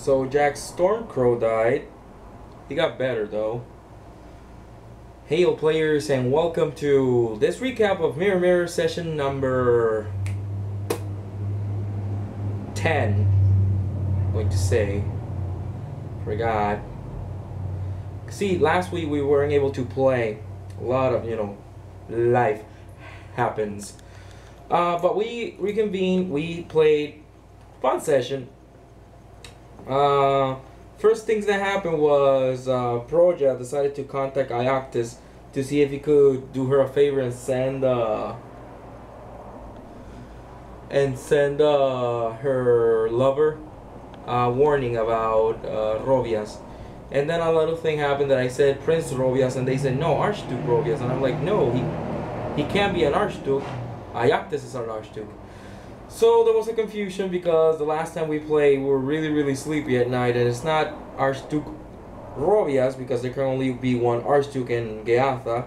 So Jack's Stormcrow died. He got better though. Hail players, and welcome to this recap of Mirror Mirror session number 10. I'm going to say. Forgot. See, last week we weren't able to play. A lot of, life happens. But we reconvened, we played. Fun session. First things that happened was Proja decided to contact Iactis to see if he could do her a favor and send her lover a warning about Rovias. And then a little thing happened that I said Prince Rovias, and they said no, Archduke Rovias, and I'm like, no, he can't be an Archduke. Iactis is an Archduke. So there was a confusion because the last time we played we were really sleepy at night, and it's not Archduke Rovias because there can only be one Archduke in Geatha,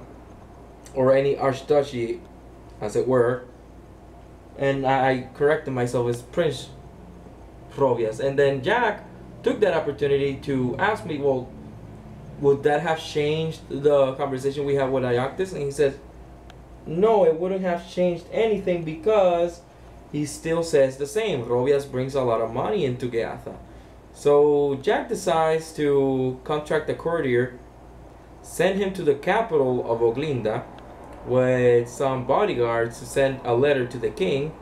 or any Archduchy as it were. And I corrected myself as Prince Rovias. And then Jack took that opportunity to ask me, well, would that have changed the conversation we had with Iactis? And he said, no, it wouldn't have changed anything because he still says the same. Rovias brings a lot of money into Geatha. So Jack decides to contract a courier, send him to the capital of Oglinda with some bodyguards to send a letter to the king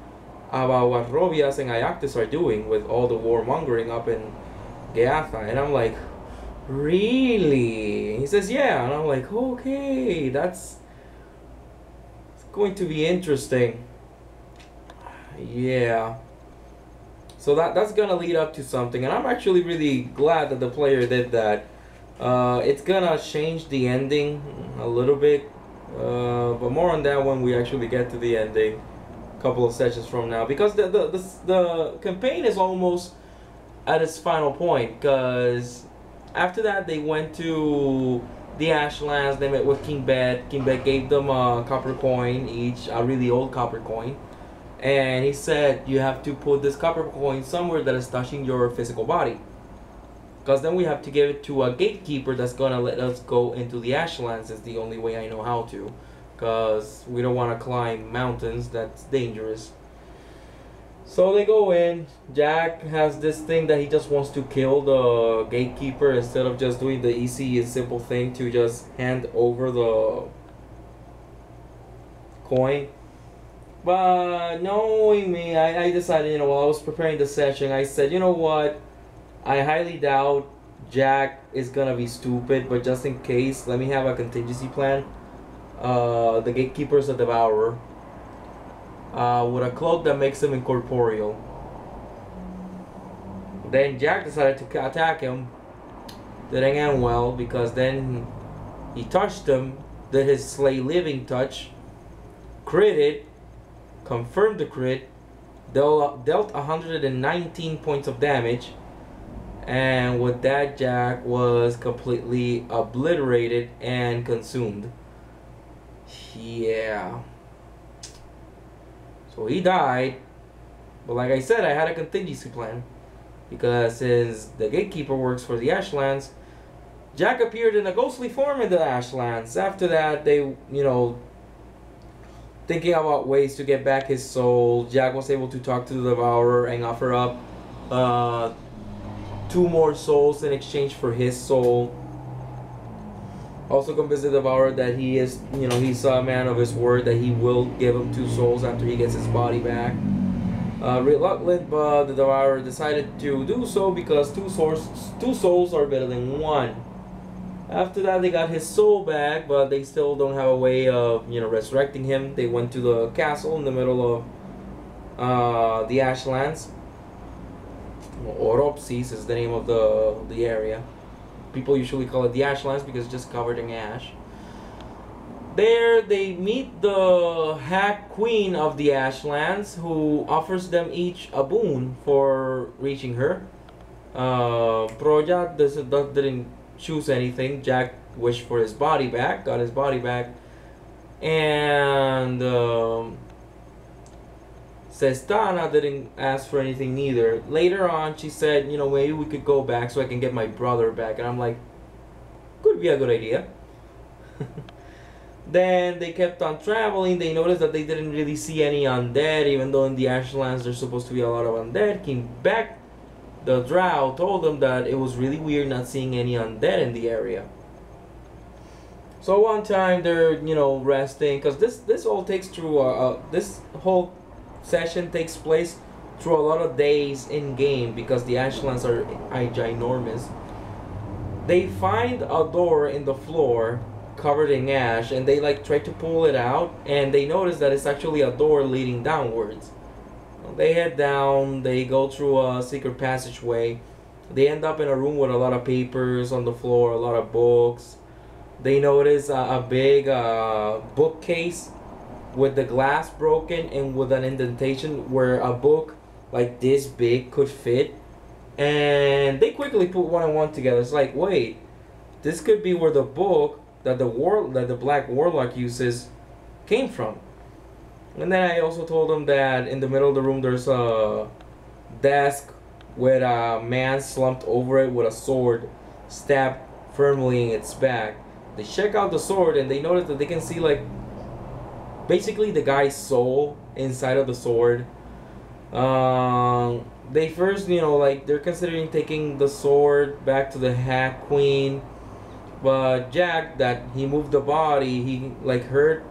about what Rovias and Iactis are doing with all the warmongering up in Geatha. And I'm like, really? He says, yeah. And I'm like, okay, that's going to be interesting. Yeah. So that's gonna lead up to something, and I'm actually really glad that the player did that. It's gonna change the ending a little bit, but more on that when we actually get to the ending a couple of sessions from now, because the campaign is almost at its final point, because after that they went to the Ashlands, they met with King Bet. King Bet gave them a copper coin each, a really old copper coin. And he said, you have to put this copper coin somewhere that is touching your physical body. Because then we have to give it to a gatekeeper that's going to let us go into the Ashlands. It's the only way I know how to. Because we don't want to climb mountains. That's dangerous. So they go in. Jack has this thing that he just wants to kill the gatekeeper instead of just doing the easy and simple thing to just hand over the coin. But knowing me, I decided, while I was preparing the session, I said, you know what? I highly doubt Jack is going to be stupid, but just in case, let me have a contingency plan. The gatekeeper is a devourer. With a cloak that makes him incorporeal. Then Jack decided to attack him. Didn't end well, because then he touched him, did his slay living touch, critted, confirmed the crit, dealt 119 points of damage, and with that Jack was completely obliterated and consumed. Yeah. So he died, but like I said, I had a contingency plan, because since the gatekeeper works for the Ashlands, Jack appeared in a ghostly form in the Ashlands. After that, they, thinking about ways to get back his soul, Jack was able to talk to the Devourer and offer up 2 more souls in exchange for his soul. Also convinced the Devourer that he is, he's a man of his word, that he will give him 2 souls after he gets his body back. Reluctant, but the Devourer decided to do so because 2 souls are better than 1. After that, they got his soul back, but they still don't have a way of, resurrecting him. They went to the castle in the middle of the Ashlands. Oropsis is the name of the area. People usually call it the Ashlands because it's just covered in ash. There, they meet the Hack Queen of the Ashlands, who offers them each a boon for reaching her. Proja didn't choose anything. Jack wished for his body back, got his body back, and Sestana didn't ask for anything neither. Later on, she said, you know, maybe we could go back so I can get my brother back. And I'm like, could be a good idea. Then they kept on traveling. They noticed that they didn't really see any undead, even though in the Ashlands there's supposed to be a lot of undead. Came back, the drow told them that it was really weird not seeing any undead in the area. So one time they're, you know, resting, because this all takes through this whole session takes place through a lot of days in game because the Ashlands are ginormous. They find a door in the floor covered in ash, and they like try to pull it out, and they notice that it's actually a door leading downwards. They head down, they go through a secret passageway. They end up in a room with a lot of papers on the floor, a lot of books. They notice a big bookcase with the glass broken and with an indentation where a book like this big could fit. And they quickly put one and one together. It's like, wait, this could be where the book that the Black Warlock uses came from. And then I also told them that in the middle of the room there's a desk with a man slumped over it with a sword stabbed firmly in its back. They check out the sword and they notice that they can see like basically the guy's soul inside of the sword. They first, you know, like they're considering taking the sword back to the Hack Queen, but Jack, that he moved the body, he like heard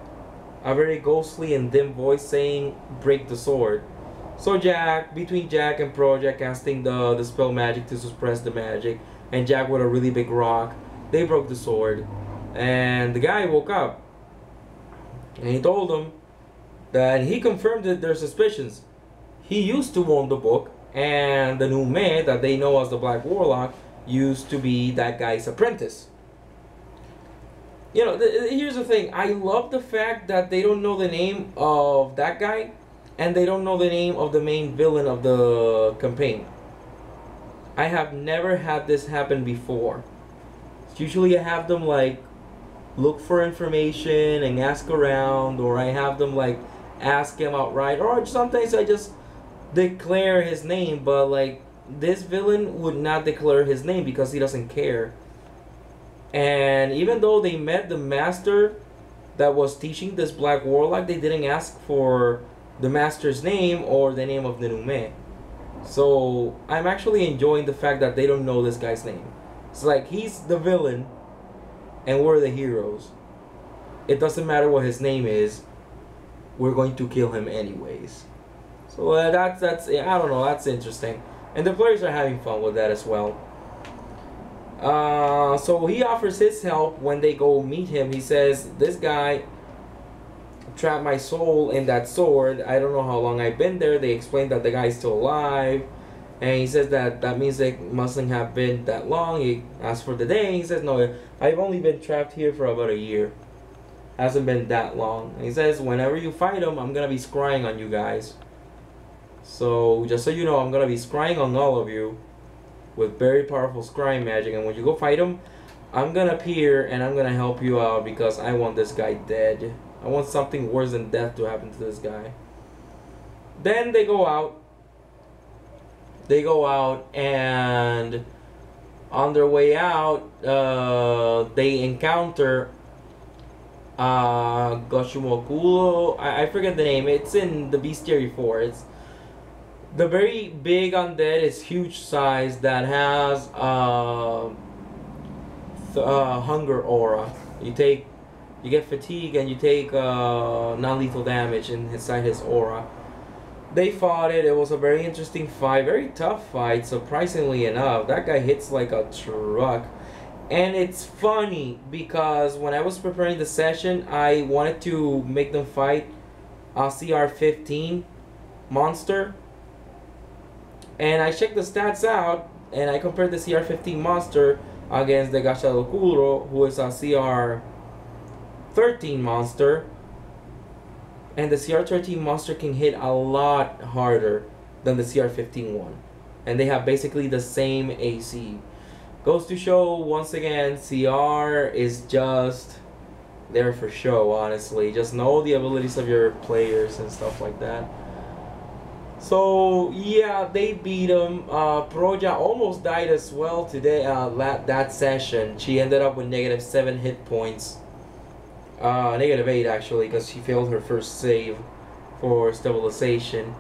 a very ghostly and dim voice saying, "Break the sword." So Jack, between Jack and Proja casting the spell magic to suppress the magic, and Jack with a really big rock, they broke the sword. And the guy woke up. And he told them that he confirmed that their suspicions. He used to own the book, and the new man that they know as the Black Warlock used to be that guy's apprentice. You know, here's the thing. I love the fact that they don't know the name of that guy, and they don't know the name of the main villain of the campaign. I have never had this happen before. Usually I have them like look for information and ask around, or I have them like ask him outright, or sometimes I just declare his name, but like this villain would not declare his name because he doesn't care. And even though they met the master that was teaching this Black Warlock, they didn't ask for the master's name or the name of the Nume. So I'm actually enjoying the fact that they don't know this guy's name. It's like he's the villain and we're the heroes. It doesn't matter what his name is, we're going to kill him anyways. So that's I don't know, that's interesting. And the players are having fun with that as well. So he offers his help when they go meet him. He says, this guy trapped my soul in that sword. I don't know how long I've been there. They explain that the guy's still alive. And he says that means it mustn't have been that long. He asks for the day. He says, no, I've only been trapped here for about a year. Hasn't been that long. And he says, whenever you fight him, I'm going to be scrying on you guys. So, just so you know, I'm going to be scrying on all of you with very powerful scrying magic. And when you go fight him, I'm going to appear and I'm going to help you out because I want this guy dead. I want something worse than death to happen to this guy. Then they go out. And on their way out, they encounter Goshumokulo. I forget the name. It's in the Bestiary 4. It's the very big undead. It's huge size that has hunger aura. You get fatigue and you take non-lethal damage inside his aura. They fought it. It was a very interesting fight, very tough fight, surprisingly enough. That guy hits like a truck. And it's funny because when I was preparing the session, I wanted to make them fight a CR15 monster. And I checked the stats out, and I compared the CR15 monster against the Gashadokuro, who is a CR13 monster. And the CR13 monster can hit a lot harder than the CR15 one. And they have basically the same AC. Goes to show, once again, CR is just there for show, honestly. Just know the abilities of your players and stuff like that. So yeah, they beat him. Proja almost died as well today. That session, she ended up with -7 hit points. -8 actually, because she failed her first save for stabilization.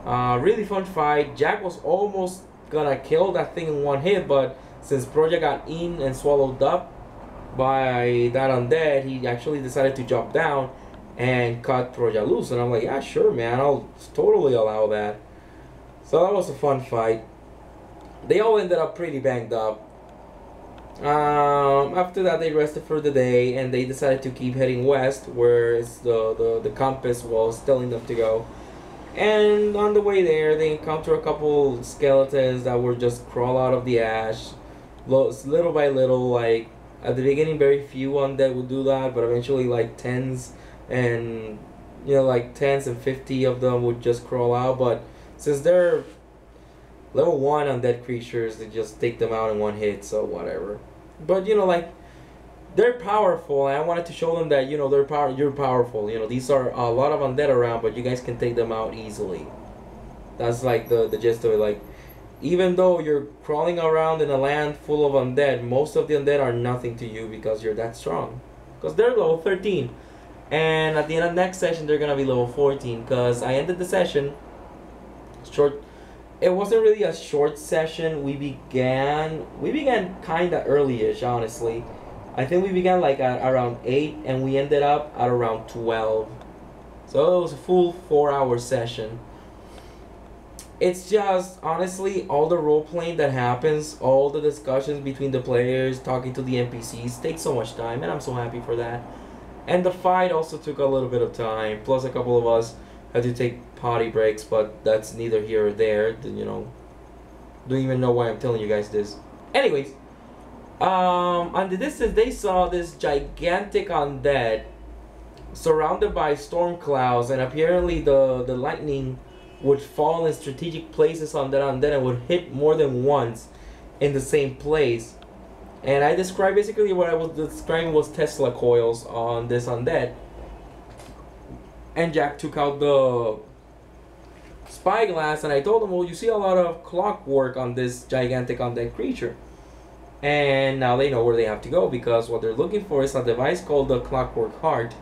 Really fun fight. Jack was almost gonna kill that thing in one hit, but since Proja got in and swallowed up by that undead, he actually decided to jump down and cut Proja loose. And I'm like, yeah, sure, man, I'll totally allow that. So that was a fun fight. They all ended up pretty banged up. After that, they rested for the day and they decided to keep heading west, where the compass was telling them to go. And on the way there, they encounter a couple skeletons that were just crawl out of the ash, little by little. Like at the beginning, very few undead would do that, but eventually, like tens and like tens and 50 of them would just crawl out. But since they're level 1 undead creatures, they just take them out in one hit, so whatever. But like they're powerful, and I wanted to show them that you're powerful. These are a lot of undead around, but you guys can take them out easily. That's like the gist of it. Like, even though you're crawling around in a land full of undead, most of the undead are nothing to you because you're that strong. Because they're level 13, and at the end of next session they're gonna be level 14. Because I ended the session short. It wasn't really a short session. We began kinda early-ish, honestly. I think we began like at around 8 and we ended up at around 12. So it was a full 4-hour session. It's just, honestly, all the role-playing that happens, all the discussions between the players, talking to the NPCs, takes so much time, and I'm so happy for that. And the fight also took a little bit of time, plus a couple of us had to take potty breaks, but that's neither here or there. Don't even know why I'm telling you guys this. Anyways, on the distance they saw this gigantic undead surrounded by storm clouds, and apparently the lightning would fall in strategic places on that undead and would hit more than once in the same place. And I described, basically what I was describing was Tesla coils on this undead. And Jack took out the spyglass, and I told him, well, you see a lot of clockwork on this gigantic undead creature. And now they know where they have to go, because what they're looking for is a device called the Clockwork Heart.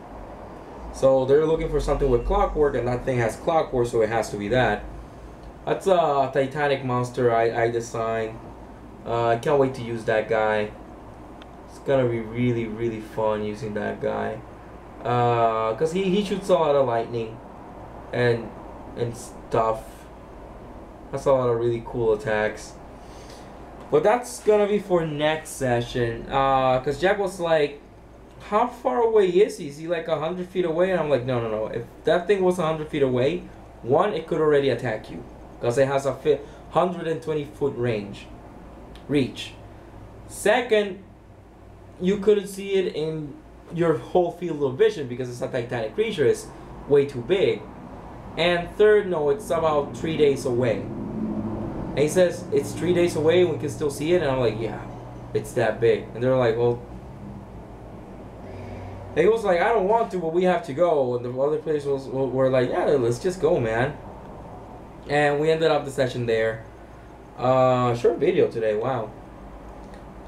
So they're looking for something with clockwork, and that thing has clockwork, so it has to be that. That's a Titanic monster I designed. I can't wait to use that guy. It's gonna be really, really fun using that guy. Cause he shoots a lot of lightning and stuff. That's a lot of really cool attacks. But that's gonna be for next session. Cause Jack was like, how far away is he? Is he like 100 feet away? And I'm like, no. If that thing was 100 feet away, one, it could already attack you, cause it has a 120-foot reach. Second, you couldn't see it in your whole field of vision because it's a Titanic creature. It's way too big. And third, no, it's about 3 days away. And he says it's 3 days away and we can still see it, and I'm like, yeah, it's that big. And they're like, well, and he was like, I don't want to, but we have to go. And the other players were like, yeah, let's just go, man. And we ended up the session there. Short video today, wow.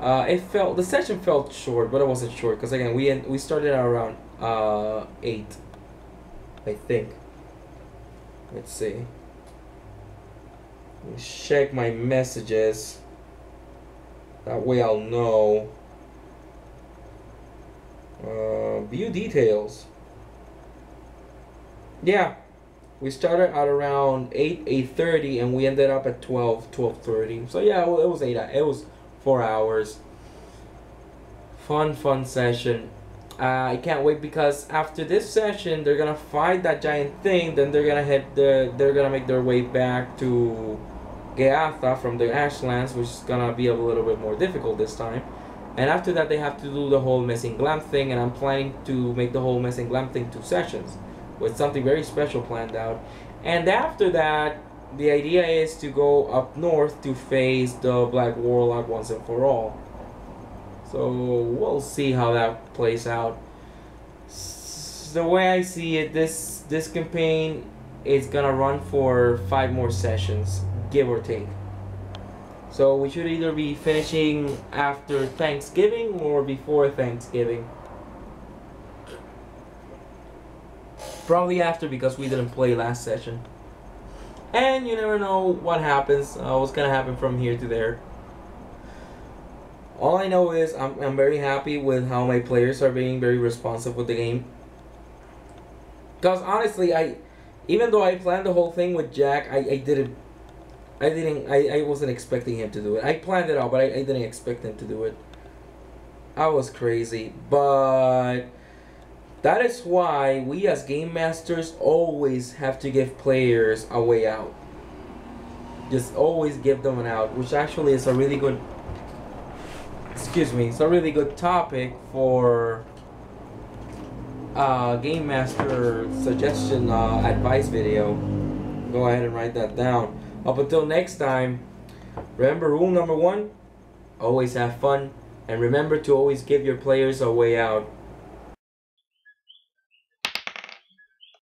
The session felt short, but it wasn't short, because again we started at around 8, I think. Let's see. Let me check my messages. That way I'll know. View details. Yeah, we started at around 8:30, and we ended up at 12:30. So yeah, well, it was 4 hours. Fun session. I can't wait, because after this session they're gonna fight that giant thing. Then they're gonna make their way back to Geatha from the Ashlands, which is gonna be a little bit more difficult this time. And after that they have to do the whole missing glam thing, and I'm planning to make the whole missing glam thing 2 sessions with something very special planned out. And after that, the idea is to go up north to face the Black Warlock once and for all. So we'll see how that plays out. The way I see it, this campaign it's gonna run for 5 more sessions, give or take. So we should either be finishing after Thanksgiving or before Thanksgiving. Probably after, because we didn't play last session. And you never know what happens, what's gonna happen from here to there. All I know is I'm very happy with how my players are being very responsive with the game. Because honestly, even though I planned the whole thing with Jack, I wasn't expecting him to do it. I planned it out, but I didn't expect him to do it. I was crazy, but that is why we as game masters always have to give players a way out. Just always give them an out, which actually is a really good, excuse me, it's a really good topic for game master suggestion advice video. Go ahead and write that down. Up until next time, remember rule number 1, always have fun, and remember to always give your players a way out.